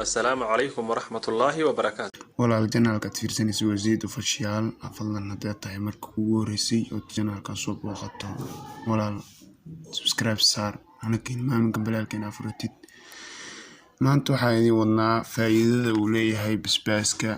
السلام عليكم ورحمة الله وبركاته. walaal janaalka fiirsanaysa waa Zaid Official fadlan haddii tahay marka ugu horeysay oo janaalka soo booqato walaal subscribe saar anakin maaminka balaalkeena afurtid maanta waxaa idin wadnaa faa'iidada uu leeyahay basbaaska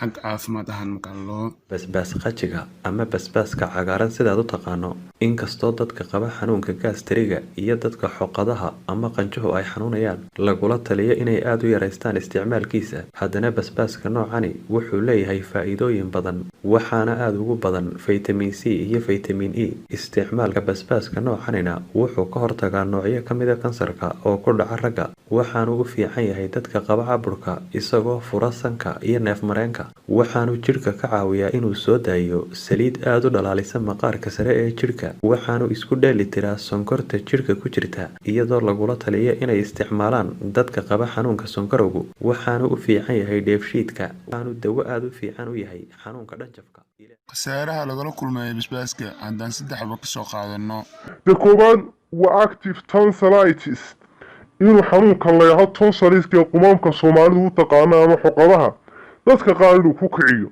xag caafimaad ahaan marka loo basbaas qajiga ama basbaaska cagaaran sidaad u taqaano inkastoo dadka qaba xanuunka gaasteriga iyo dadka xoqadaha ama qanjuhu ay xanuunayaan lagula taliyo inay aad u yareystaan isticmaalkiisa haddana basbaaska noocani wuxuu leeyahay faa'iidooyin badan waxaana aad ugu badan vitamin C iyo vitamin E isticmaalka basbaaska noocanina wuxuu ka hortagaa noocyo ka mid ah kansarka oo ku dhaca ragga waxaanu u fiican yahay dadka qaba caaburka isagoo fura sanka iyo neef mareenka waxaanu jirka ka caawiyaa inuu soo daayo saliid aad u dhalaalisa maqaarka sare ee jirka waxaanu isku dheeli tiraa sonkorta jirka ku jirta iyadoo lagula taliyo inay isticmaalaan dadka qaba xanuunka sonkorowgu waxaanu u fiican yahay dheefshiidka waxaanu dawo aad u fiican u yahay xanuunka dhanjafka khasaaraha lagala kulmayo basbaaska haddaan saddexba ka soo qaadano koowaad waa active tonsillitis inuu xanuunkan leeyahay tonsilliska qumaamka Soomaalidu u taqaano ama xoqadaha dadka qaar inuu ku kiciyo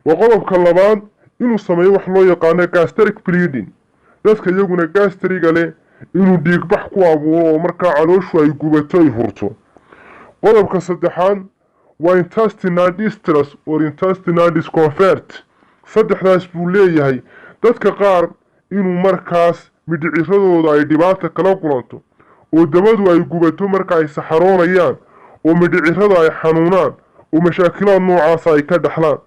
waa qodobka labaad inuu sameeyo wax loo yaqaan gastric bleeding dadka iyaguna gastriga leh inuu dhiig bax ku abuuro oo markaa calooshu ay gubato ay hurto qodobka saddexaad waa intestinal distress or intestinal discomfort saddexdaas buu leeyahay dadka qaar inuu markaas midhiciradooda ay dhibaato kala kulanto oo dabadu ay gubato marka ay saxaroonayaan oo midhicirada ay xanuunaan ومشاكلات نوعاas ay ka dhaxlaan